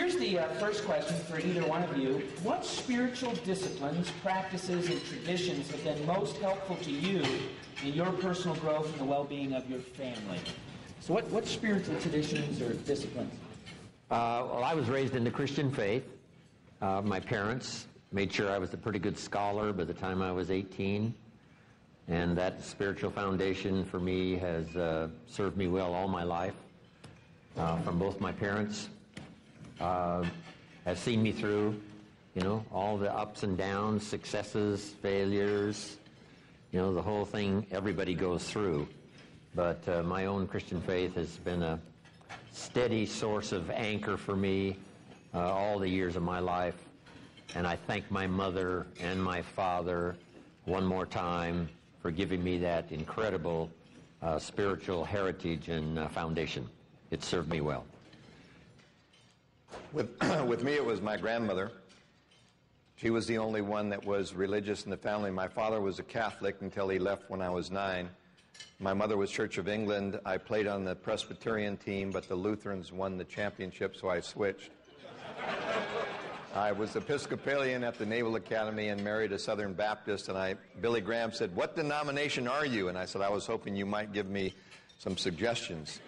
Here's the first question for either one of you. What spiritual disciplines, practices, and traditions have been most helpful to you in your personal growth and the well-being of your family? So what spiritual traditions or disciplines? Well, I was raised in the Christian faith. My parents made sure I was a pretty good scholar by the time I was 18. And that spiritual foundation for me has served me well all my life. From both my parents. Has seen me through, all the ups and downs, successes, failures, the whole thing everybody goes through. But my own Christian faith has been a steady source of anchor for me all the years of my life. And I thank my mother and my father one more time for giving me that incredible spiritual heritage and foundation. It served me well. With me, it was my grandmother. She was the only one that was religious in the family. My father was a Catholic until he left when I was 9. My mother was Church of England. I played on the Presbyterian team, but the Lutherans won the championship, so I switched. I was Episcopalian at the Naval Academy and married a Southern Baptist, and Billy Graham said, "What denomination are you?" And I said, "I was hoping you might give me some suggestions."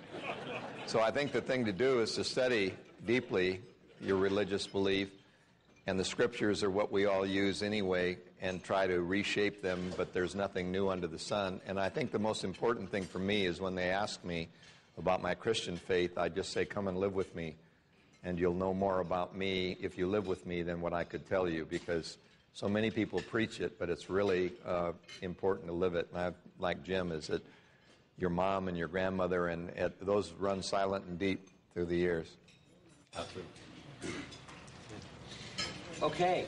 So I think the thing to do is to study deeply your religious belief, and the scriptures are what we all use anyway, and try to reshape them, but there's nothing new under the sun. And I think the most important thing for me is when they ask me about my Christian faith, I just say, "Come and live with me, and you'll know more about me if you live with me than what I could tell you," because so many people preach it, but it's really important to live it. And I, like Jim, is that your mom and your grandmother, and those run silent and deep through the years. Absolutely. Okay.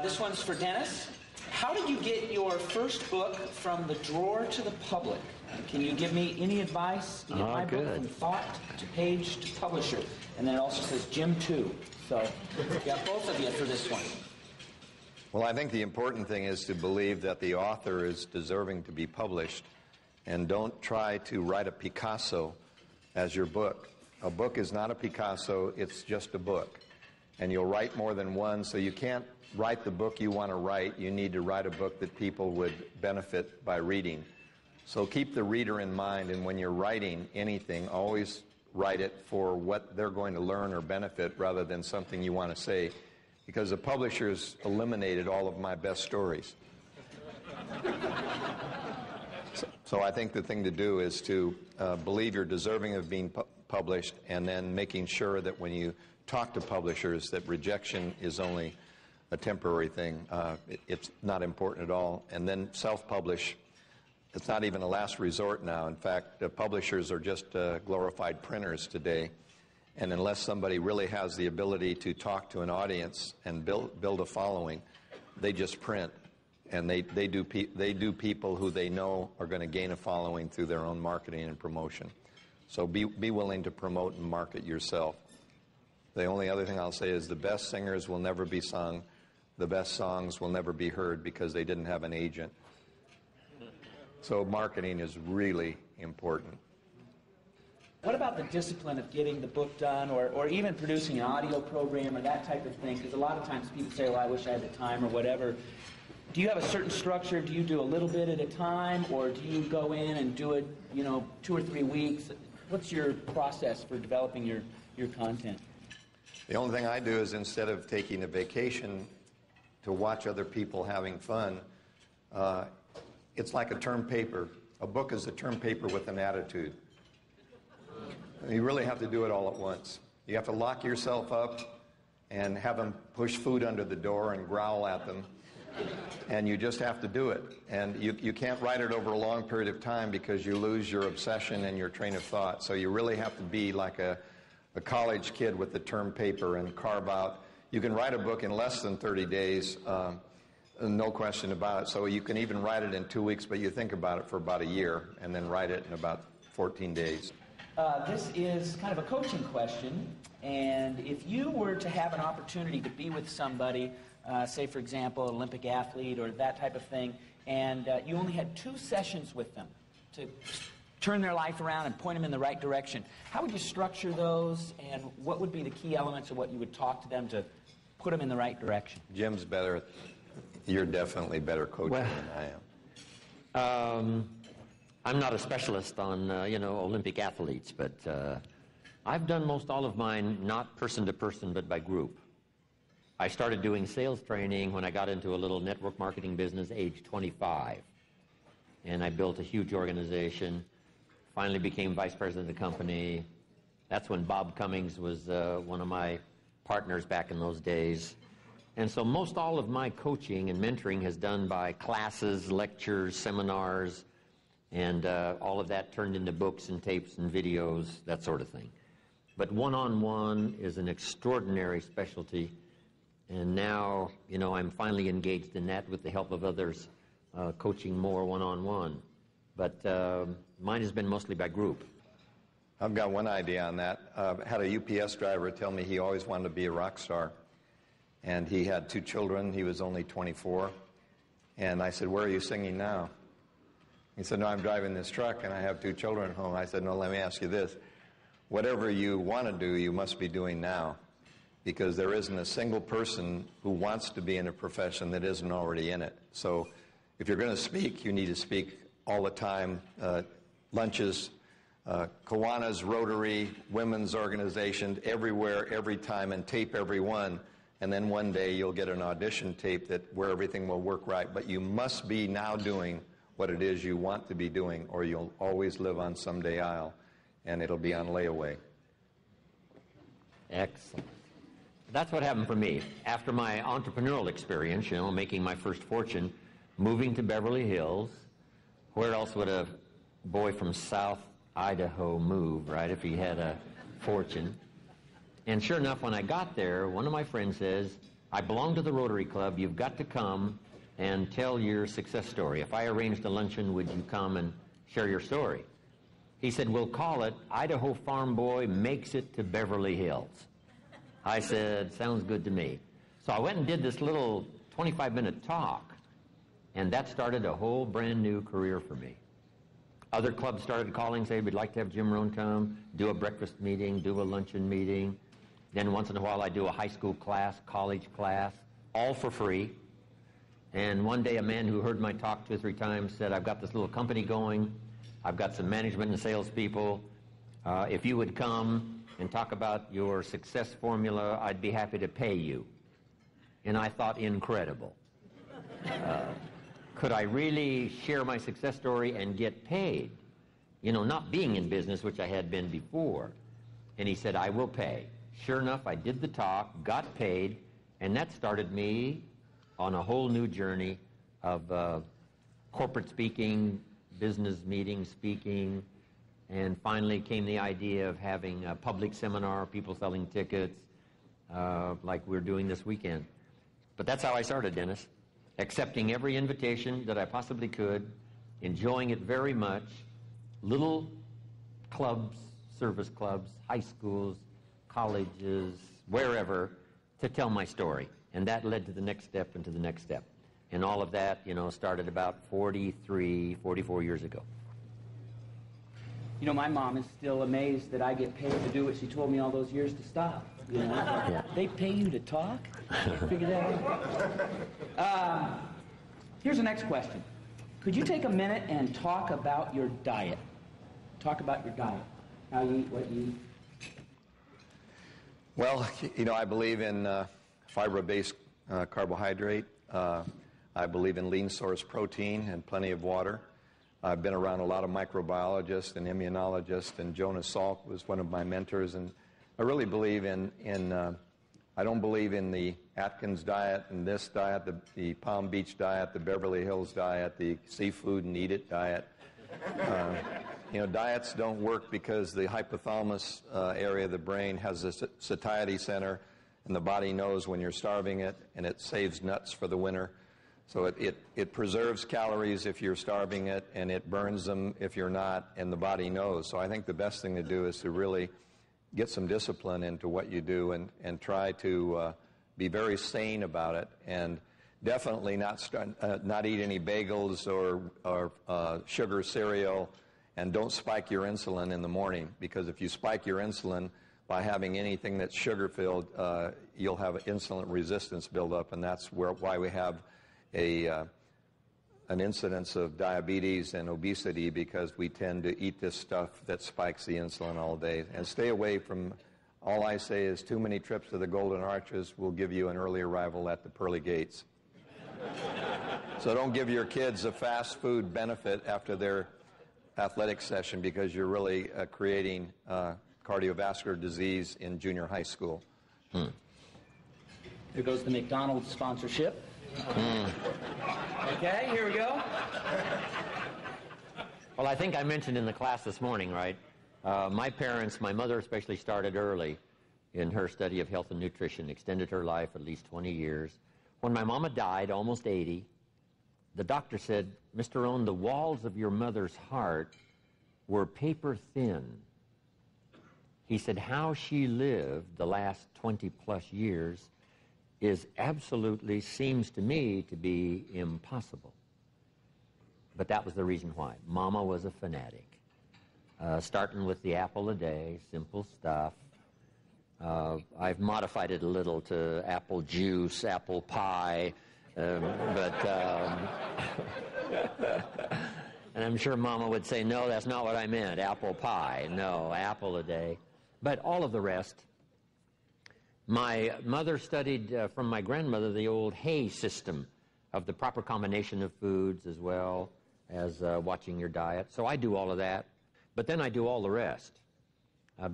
This one's for Dennis. How did you get your first book from the drawer to the public? Can you give me any advice to get my book from thought to page to publisher? And then it also says Jim too. So we got both of you for this one. Well, I think the important thing is to believe that the author is deserving to be published, and don't try to write a Picasso as your book. A book is not a Picasso, it's just a book. And you'll write more than one, so you can't write the book you want to write. You need to write a book that people would benefit by reading. So keep the reader in mind, and when you're writing anything, always write it for what they're going to learn or benefit rather than something you want to say, because the publishers eliminated all of my best stories. So I think the thing to do is to believe you're deserving of being published, and then making sure that when you talk to publishers that rejection is only a temporary thing. It's not important at all. And then self-publish. It's not even a last resort now. In fact, publishers are just glorified printers today. And unless somebody really has the ability to talk to an audience and build a following, they just print. And they do people who they know are going to gain a following through their own marketing and promotion. So be willing to promote and market yourself. The only other thing I'll say is the best singers will never be sung. The best songs will never be heard because they didn't have an agent. So marketing is really important. What about the discipline of getting the book done, or even producing an audio program or that type of thing? Because a lot of times people say, well, I wish I had the time or whatever. Do you have a certain structure? Do you do a little bit at a time, or do you go in and do it, 2 or 3 weeks? What's your process for developing your content? The only thing I do is, instead of taking a vacation to watch other people having fun, it's like a term paper. A book is a term paper with an attitude. You really have to do it all at once. You have to lock yourself up and have them push food under the door and growl at them. And you just have to do it. And you can't write it over a long period of time because you lose your obsession and your train of thought. So you really have to be like a college kid with the term paper and carve out. You can write a book in less than 30 days, no question about it. So you can even write it in 2 weeks, but you think about it for about a year and then write it in about 14 days. This is kind of a coaching question, and if you were to have an opportunity to be with somebody, say for example an Olympic athlete or that type of thing, and you only had 2 sessions with them to turn their life around and point them in the right direction. How would you structure those, and what would be the key elements of what you would talk to them to put them in the right direction? Jim's better. You're definitely better coaching than I am. I'm not a specialist on, Olympic athletes, but I've done most all of mine not person to person, but by group. I started doing sales training when I got into a little network marketing business age 25. And I built a huge organization, finally became vice president of the company. That's when Bob Cummings was one of my partners back in those days. And so most all of my coaching and mentoring is done by classes, lectures, seminars, and all of that turned into books and tapes and videos, that sort of thing. But one-on-one is an extraordinary specialty. And now, I'm finally engaged in that with the help of others, coaching more one-on-one. But mine has been mostly by group. I've got one idea on that. I had a UPS driver tell me he always wanted to be a rock star. And he had 2 children. He was only 24. And I said, "Where are you singing now?" He said, "No, I'm driving this truck and I have 2 children at home." I said, "No, let me ask you this. Whatever you want to do, you must be doing now. Because there isn't a single person who wants to be in a profession that isn't already in it. So if you're going to speak, you need to speak all the time. Lunches, Kiwanis, Rotary, women's organizations, everywhere, every time, and tape every one. And then one day you'll get an audition tape where everything will work right. But you must be now doing what it is you want to be doing, or you'll always live on someday aisle, and it'll be on layaway." Excellent. That's what happened for me. After my entrepreneurial experience, making my first fortune, moving to Beverly Hills, where else would a boy from South Idaho move, right, if he had a fortune? And sure enough, when I got there, one of my friends says, "I belong to the Rotary Club. You've got to come and tell your success story. If I arranged a luncheon, would you come and share your story?" He said, "We'll call it Idaho Farm Boy Makes It to Beverly Hills." I said, "Sounds good to me." So I went and did this little 25-minute talk, and that started a whole brand new career for me. Other clubs started calling, saying, "We'd like to have Jim Rohn come, do a breakfast meeting, do a luncheon meeting." Then once in a while I do a high school class, college class, all for free. And one day a man who heard my talk 2 or 3 times said, "I've got this little company going. I've got some management and sales people. If you would come and talk about your success formula, I'd be happy to pay you." And I thought, incredible. Could I really share my success story and get paid? Not being in business, which I had been before. And he said, "I will pay." Sure enough, I did the talk, got paid, and that started me on a whole new journey of corporate speaking, business meeting speaking, and finally came the idea of having a public seminar, people selling tickets, like we're doing this weekend. But that's how I started, Dennis. Accepting every invitation that I possibly could, enjoying it very much, little clubs, service clubs, high schools, colleges, wherever, to tell my story. And that led to the next step and to the next step. And all of that, started about 44 years ago. My mom is still amazed that I get paid to do what she told me all those years to stop. Yeah. They pay you to talk? Figure that out. Here's the next question. Could you take a minute and talk about your diet? Talk about your diet. How you eat, what you eat. Well, I believe in fiber-based carbohydrate. I believe in lean source protein and plenty of water. I've been around a lot of microbiologists and immunologists, and Jonas Salk was one of my mentors. And I really believe I don't believe in the Atkins diet and this diet, the Palm Beach diet, the Beverly Hills diet, the seafood and eat it diet. Diets don't work because the hypothalamus area of the brain has a satiety center, and the body knows when you're starving it, and it saves nuts for the winter. So it preserves calories if you're starving it, and it burns them if you're not, and the body knows. So I think the best thing to do is to really get some discipline into what you do and try to be very sane about it, and definitely not eat any bagels or sugar cereal, And don't spike your insulin in the morning, because if you spike your insulin by having anything that's sugar-filled, you'll have insulin resistance build up, and that's why we have an incidence of diabetes and obesity, because we tend to eat this stuff that spikes the insulin all day. And stay away from, all I say is too many trips to the Golden Arches will give you an early arrival at the pearly gates. So don't give your kids a fast food benefit after their athletic session, because you're really creating cardiovascular disease in junior high school. Here goes the McDonald's sponsorship. Okay, here we go. Well, I think I mentioned in the class this morning, right? My parents, my mother especially, started early in her study of health and nutrition, extended her life at least 20 years. When my mama died, almost 80, the doctor said, "Mr. Rohn, the walls of your mother's heart were paper thin." He said, how she lived the last 20-plus years is absolutely, seems to me, to be impossible. But that was the reason why. Mama was a fanatic. Starting with the apple a day, simple stuff. I've modified it a little to apple juice, apple pie, and I'm sure Mama would say, no, that's not what I meant, apple pie. No, apple a day. But all of the rest. My mother studied from my grandmother the old Hay system of the proper combination of foods, as well as watching your diet. So I do all of that. But then I do all the rest,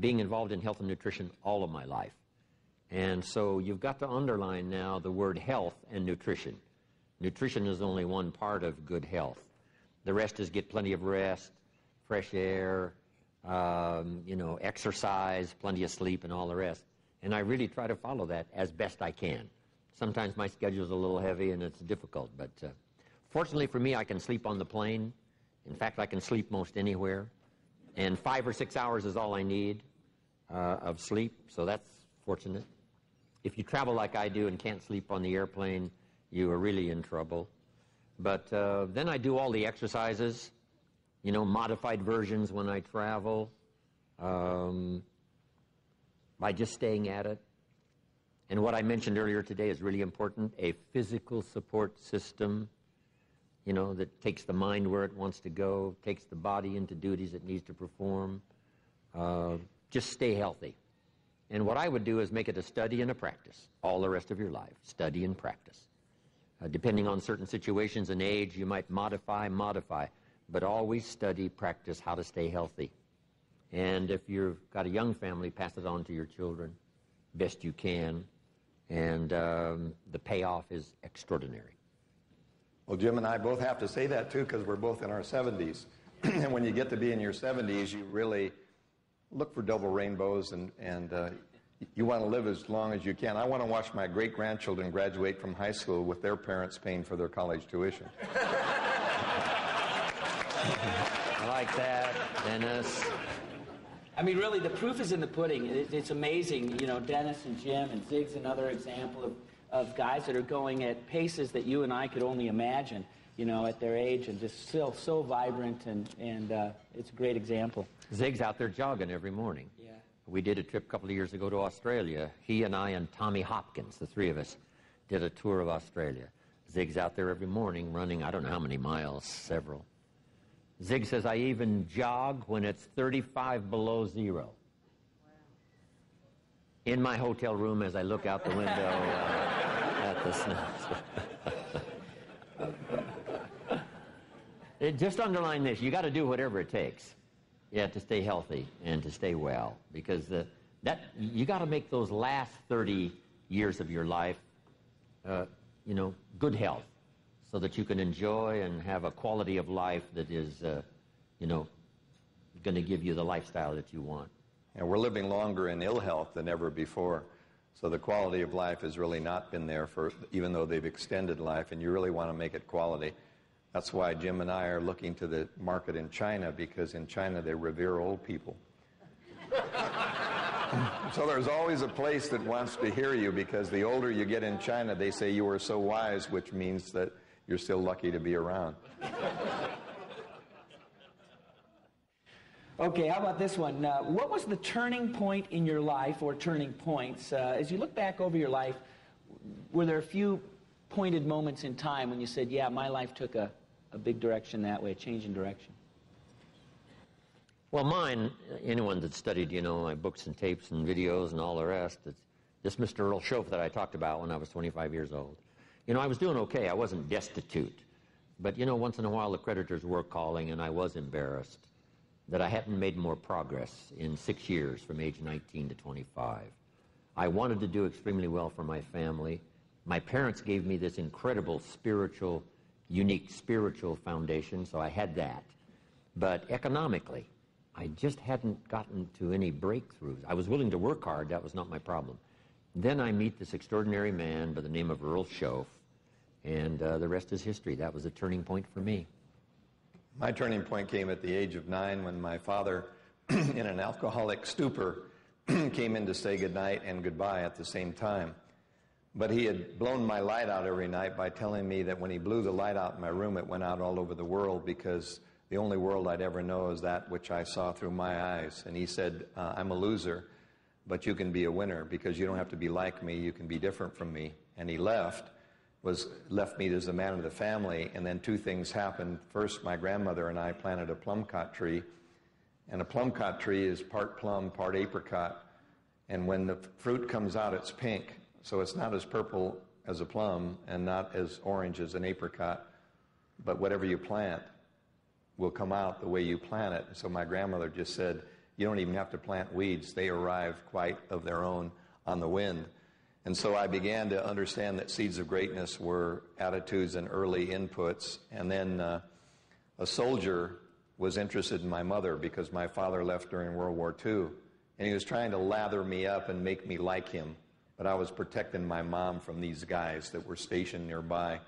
being involved in health and nutrition all of my life. And so you've got to underline now the word health and nutrition. Nutrition is only one part of good health. The rest is get plenty of rest, fresh air, exercise, plenty of sleep, and all the rest. And I really try to follow that as best I can. Sometimes my schedule's a little heavy and it's difficult, but fortunately for me, I can sleep on the plane. In fact, I can sleep most anywhere. And 5 or 6 hours is all I need of sleep, so that's fortunate. If you travel like I do and can't sleep on the airplane, you are really in trouble. But then I do all the exercises, modified versions when I travel, by just staying at it. And what I mentioned earlier today is really important, a physical support system, that takes the mind where it wants to go, takes the body into duties it needs to perform. Just stay healthy. And what I would do is make it a study and a practice all the rest of your life, study and practice. Depending on certain situations and age, you might modify, but always study, practice how to stay healthy. And if you've got a young family, pass it on to your children best you can. And the payoff is extraordinary. Well, Jim and I both have to say that, too, because we're both in our 70s. And when you get to be in your 70s, you really look for double rainbows, and you want to live as long as you can. I want to watch my great-grandchildren graduate from high school with their parents paying for their college tuition. I like that, Dennis. I mean, really, the proof is in the pudding. It's amazing. Dennis and Jim and Zig's another example of guys that are going at paces that you and I could only imagine, at their age, and just still so vibrant, and it's a great example. Zig's out there jogging every morning. Yeah. We did a trip a couple of years ago to Australia. He and I and Tommy Hopkins, the three of us, did a tour of Australia. Zig's out there every morning running, I don't know how many miles, several. Zig says, I even jog when it's 35 below zero. Wow. In my hotel room as I look out the window at the snow. Just underline this. You got to do whatever it takes, to stay healthy and to stay well, because you got to make those last 30 years of your life, good health, so that you can enjoy and have a quality of life that is, going to give you the lifestyle that you want. And we're living longer in ill health than ever before. So the quality of life has really not been there even though they've extended life, and you really want to make it quality. That's why Jim and I are looking to the market in China, because in China they revere old people. So there's always a place that wants to hear you, because the older you get in China, they say you are so wise, which means that you're still lucky to be around. Okay, how about this one? What was the turning point in your life, or turning points? As you look back over your life, were there a few pointed moments in time when you said, yeah, my life took a big direction that way, a change in direction? Well, mine, anyone that studied, my books and tapes and videos and all the rest, it's this Mr. Earl Schoaf that I talked about when I was 25 years old. I was doing okay. I wasn't destitute. But, once in a while the creditors were calling, and I was embarrassed that I hadn't made more progress in 6 years from age 19 to 25. I wanted to do extremely well for my family. My parents gave me this incredible unique spiritual foundation, so I had that. But economically, I just hadn't gotten to any breakthroughs. I was willing to work hard. That was not my problem. Then I meet this extraordinary man by the name of Earl Schoaf, and the rest is history. That was a turning point for me. My turning point came at the age of 9 when my father, in an alcoholic stupor, came in to say goodnight and goodbye at the same time. But he had blown my light out every night by telling me that when he blew the light out in my room, it went out all over the world, because the only world I'd ever know is that which I saw through my eyes. And he said, I'm a loser, but you can be a winner, because you don't have to be like me, you can be different from me. And he left me as the man of the family, and then two things happened. First, my grandmother and I planted a plumcot tree, and a plumcot tree is part plum, part apricot, and when the fruit comes out, it's pink, so it's not as purple as a plum and not as orange as an apricot, but whatever you plant will come out the way you plant it. So my grandmother just said, you don't even have to plant weeds, they arrive quite of their own on the wind. And so I began to understand that seeds of greatness were attitudes and early inputs. And then a soldier was interested in my mother, because my father left during World War II. And he was trying to lather me up and make me like him. But I was protecting my mom from these guys that were stationed nearby. And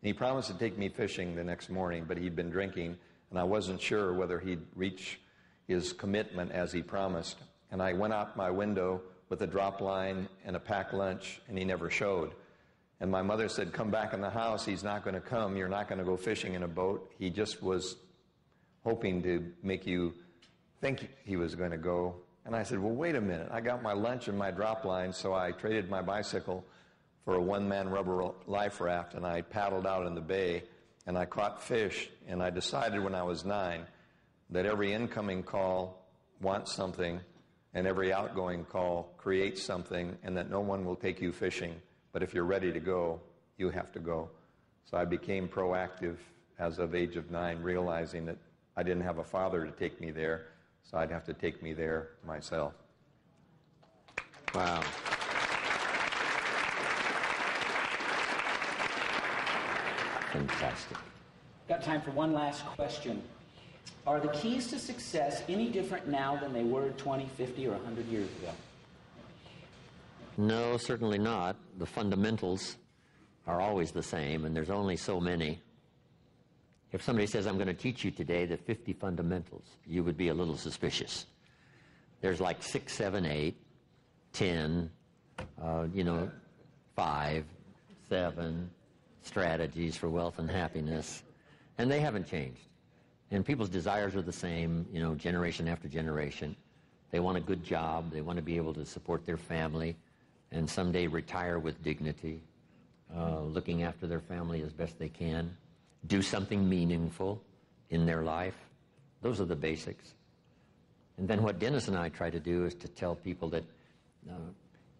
he promised to take me fishing the next morning, but he'd been drinking, and I wasn't sure whether he'd reach his commitment as he promised. And I went out my window with a drop line and a packed lunch, and he never showed. And my mother said, come back in the house, he's not going to come, you're not going to go fishing in a boat. He just was hoping to make you think he was going to go. And I said, well, wait a minute, I got my lunch and my drop line, so I traded my bicycle for a one-man rubber life raft, and I paddled out in the bay, and I caught fish, and I decided when I was 9 that every incoming call wants something, and every outgoing call creates something, and that no one will take you fishing. But if you're ready to go, you have to go. So I became proactive as of age of 9, realizing that I didn't have a father to take me there, so I'd have to take me there myself. Wow. Fantastic. Got time for one last question. Are the keys to success any different now than they were 20, 50, or 100 years ago? No, certainly not. The fundamentals are always the same, and there's only so many. If somebody says, I'm going to teach you today the 50 fundamentals, you would be a little suspicious. There's like 6, 7, 8, 10, 5, 7 strategies for wealth and happiness, and they haven't changed. And people's desires are the same, generation after generation. They want a good job. They want to be able to support their family and someday retire with dignity, looking after their family as best they can, do something meaningful in their life. Those are the basics. And then what Dennis and I try to do is to tell people that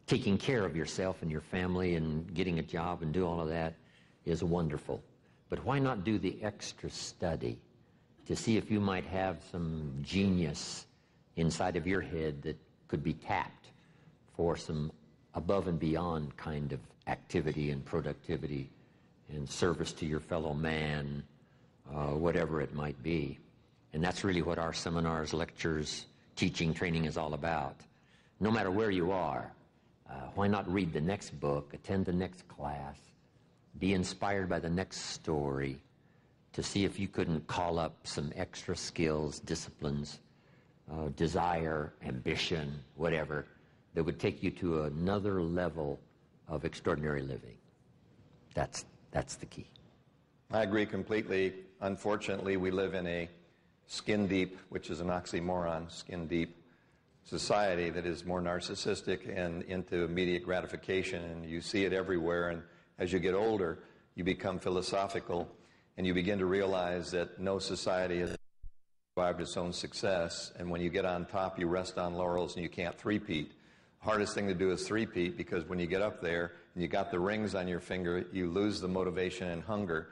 taking care of yourself and your family and getting a job and do all of that is wonderful. But why not do the extra study to see if you might have some genius inside of your head that could be tapped for some above and beyond kind of activity and productivity and service to your fellow man, whatever it might be. And that's really what our seminars, lectures, teaching, training is all about. No matter where you are, why not read the next book, attend the next class, be inspired by the next story, to see if you couldn't call up some extra skills, disciplines, desire, ambition, whatever, that would take you to another level of extraordinary living. That's the key. I agree completely. Unfortunately, we live in a skin deep, which is an oxymoron, skin deep society that is more narcissistic and into immediate gratification, and you see it everywhere. And as you get older, you become philosophical, and you begin to realize that no society has survived its own success, and when you get on top, you rest on laurels and you can't three-peat. Hardest thing to do is three-peat, because when you get up there and you got the rings on your finger, you lose the motivation and hunger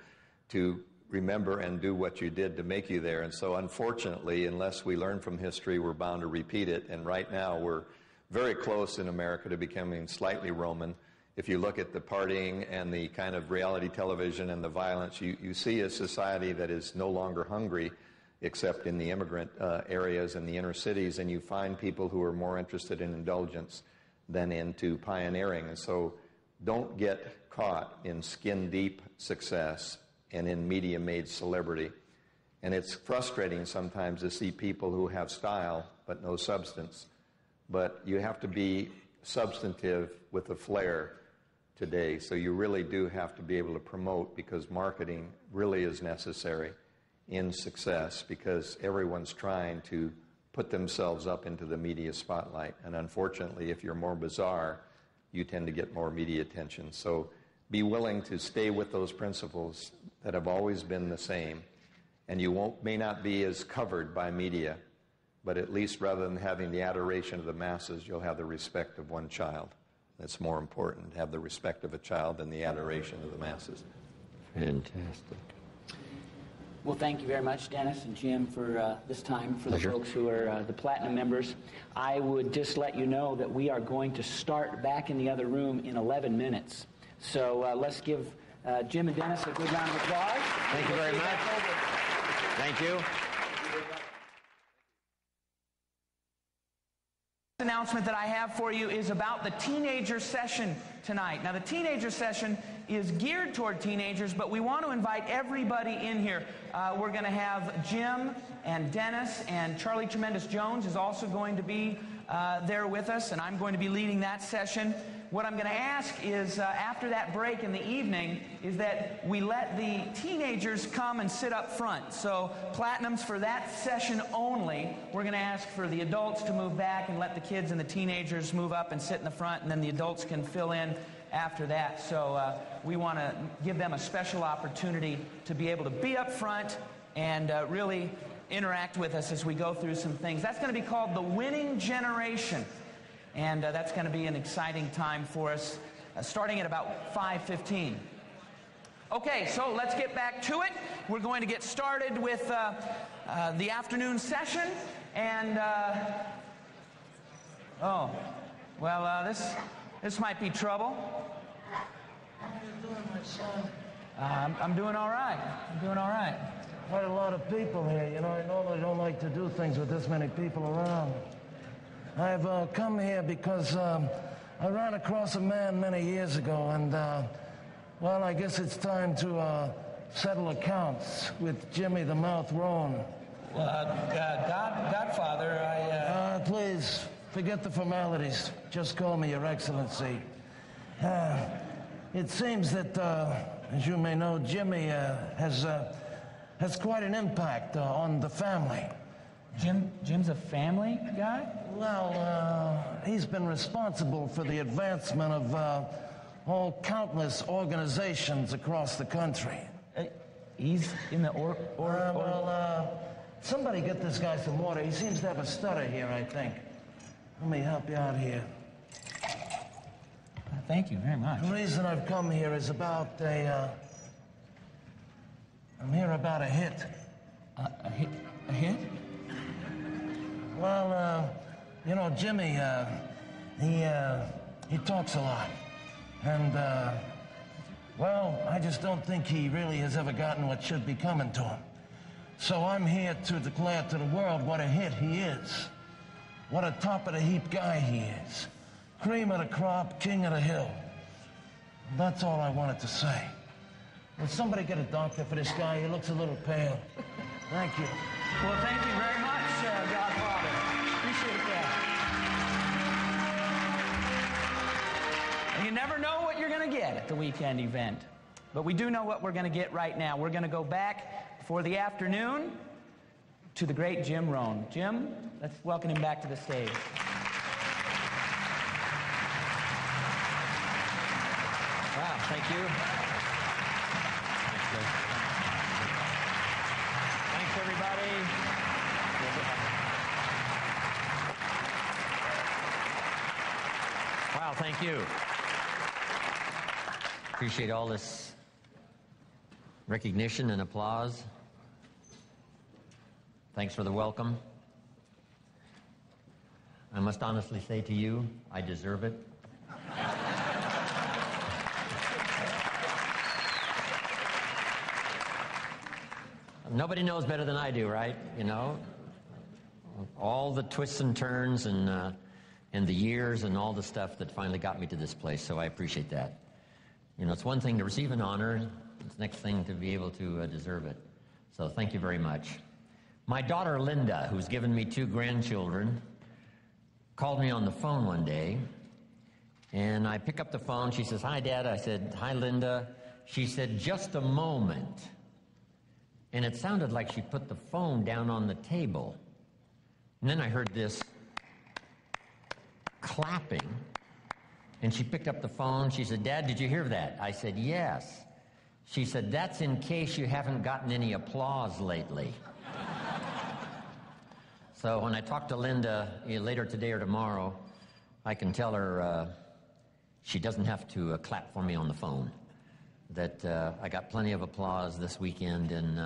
to remember and do what you did to make you there. And so unfortunately, unless we learn from history, we're bound to repeat it. And right now we're very close in America to becoming slightly Roman. If you look at the partying and the kind of reality television and the violence, you see a society that is no longer hungry, except in the immigrant areas and the inner cities, and you find people who are more interested in indulgence than into pioneering. And so don't get caught in skin-deep success and in media-made celebrity. And it's frustrating sometimes to see people who have style but no substance. But you have to be substantive with a flair today, so you really do have to be able to promote, because marketing really is necessary in success, because everyone's trying to put themselves up into the media spotlight. And unfortunately, if you're more bizarre, you tend to get more media attention. So be willing to stay with those principles that have always been the same, and you may not be as covered by media, but at least rather than having the adoration of the masses, you'll have the respect of one child. That's more important, to have the respect of a child than the adoration of the masses. Fantastic. Well, thank you very much, Dennis and Jim, for this time. For the folks who are the Platinum members, I would just let you know that we are going to start back in the other room in 11 minutes. So let's give Jim and Dennis a good round of applause. Thank you very much. Thank you. The announcement that I have for you is about the teenager session tonight. Now, the teenager session is geared toward teenagers, but we want to invite everybody in here. We're going to have Jim and Dennis, and Charlie Tremendous Jones is also going to be there with us, and I'm going to be leading that session. What I'm going to ask is, after that break in the evening, is that we let the teenagers come and sit up front. So Platinums for that session only. We're going to ask for the adults to move back and let the kids and the teenagers move up and sit in the front, and then the adults can fill in after that. So we want to give them a special opportunity to be able to be up front and really interact with us as we go through some things. That's going to be called the Winning Generation. And that's going to be an exciting time for us, starting at about 5:15. Okay, so let's get back to it. We're going to get started with the afternoon session. And, this might be trouble. How are you doing, my son? I'm doing all right. I'm doing all right. Quite a lot of people here. You know, I normally don't like to do things with this many people around. I've come here because I ran across a man many years ago, and, well, I guess it's time to settle accounts with Jimmy the Mouth Roan. Godfather, Please, forget the formalities. Just call me Your Excellency. It seems that, as you may know, Jimmy has quite an impact on the family. Jim's a family guy? Well, he's been responsible for the advancement of countless organizations across the country. He's in the somebody get this guy some water. He seems to have a stutter here, I think. Let me help you out here. Thank you very much. The reason I've come here is about I'm here about a hit. A hit? Well, you know, Jimmy, he talks a lot. And, well, I just don't think he really has ever gotten what should be coming to him. So I'm here to declare to the world what a hit he is. What a top-of-the-heap guy he is. Cream of the crop, king of the hill. That's all I wanted to say. Will somebody get a doctor for this guy? He looks a little pale. Thank you. Well, thank you very much, Godfather. Appreciate that. You never know what you're going to get at the weekend event. But we do know what we're going to get right now. We're going to go back for the afternoon to the great Jim Rohn. Jim, let's welcome him back to the stage. Wow, thank you. Thanks, everybody. Wow, thank you. Appreciate all this recognition and applause. Thanks for the welcome. I must honestly say to you, I deserve it. Nobody knows better than I do, right? You know, all the twists and turns and the years and all the stuff that finally got me to this place, so I appreciate that. You know, it's one thing to receive an honor, it's the next thing to be able to deserve it. So thank you very much. My daughter Linda, who's given me 2 grandchildren, called me on the phone one day, and I pick up the phone. She says, "Hi, Dad." I said, "Hi, Linda." She said, "Just a moment." And it sounded like she put the phone down on the table. And then I heard this clapping, and she picked up the phone. She said, "Dad, did you hear that?" I said, "Yes." She said, "That's in case you haven't gotten any applause lately." So when I talk to Linda later today or tomorrow, I can tell her she doesn't have to clap for me on the phone, that I got plenty of applause this weekend in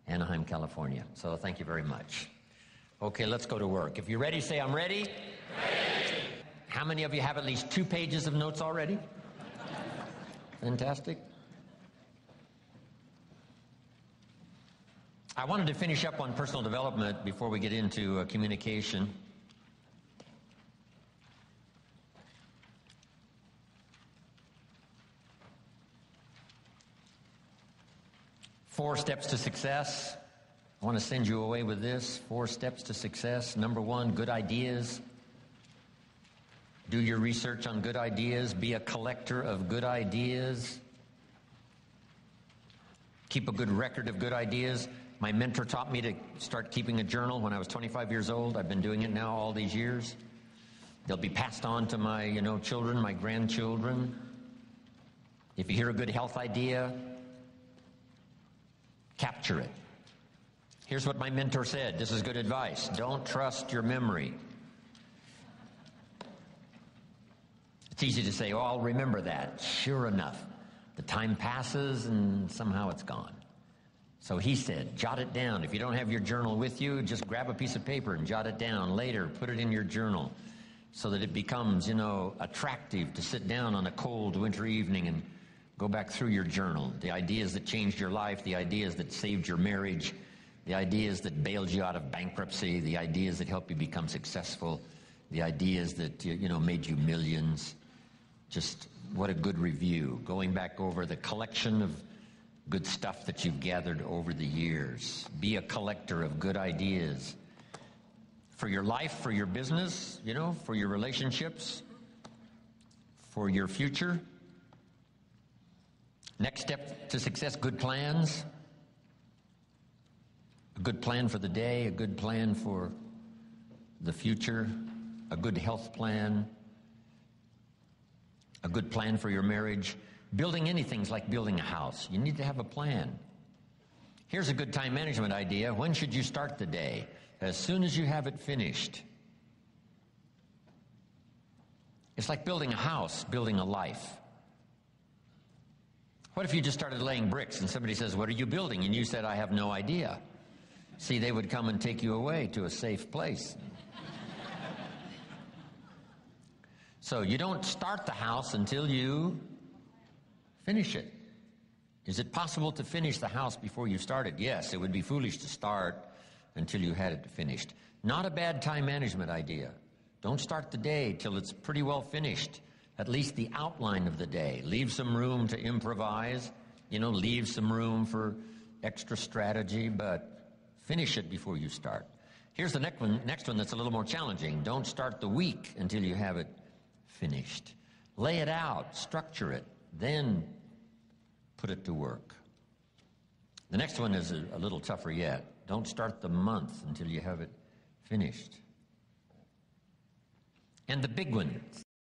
Anaheim, California. So thank you very much. Okay, let's go to work. If you're ready, say, "I'm ready." Ready. How many of you have at least 2 pages of notes already? Fantastic. I wanted to finish up on personal development before we get into communication. Four steps to success. I want to send you away with this. 4 steps to success. Number 1, good ideas. Do your research on good ideas. Be a collector of good ideas. Keep a good record of good ideas. My mentor taught me to start keeping a journal when I was 25 years old. I've been doing it now all these years. They'll be passed on to my, children, my grandchildren. If you hear a good health idea, capture it. Here's what my mentor said. This is good advice. Don't trust your memory. It's easy to say, "Oh, I'll remember that." Sure enough, the time passes and somehow it's gone. So he said, jot it down. If you don't have your journal with you, just grab a piece of paper and jot it down. Later, put it in your journal so that it becomes, attractive to sit down on a cold winter evening and go back through your journal. The ideas that changed your life, the ideas that saved your marriage, the ideas that bailed you out of bankruptcy, the ideas that helped you become successful, the ideas that, made you millions. Just what a good review. Going back over the collection of good stuff that you've gathered over the years. Be a collector of good ideas for your life, for your business, for your relationships, for your future. Next step to success, good plans. A good plan for the day, a good plan for the future, a good health plan, a good plan for your marriage. Building anything's like building a house. You need to have a plan. Here's a good time management idea. When should you start the day? As soon as you have it finished. It's like building a house, building a life. What if you just started laying bricks and somebody says, "What are you building?" And you said, "I have no idea." See, they would come and take you away to a safe place. So you don't start the house until you finish it. Is it possible to finish the house before you start it? Yes, it would be foolish to start until you had it finished. Not a bad time management idea. Don't start the day till it's pretty well finished, at least the outline of the day. Leave some room to improvise, leave some room for extra strategy, but finish it before you start. Here's the next one that's a little more challenging. Don't start the week until you have it finished. Lay it out, structure it, then put it to work. The next one is a little tougher yet. Don't start the month until you have it finished. And the big one,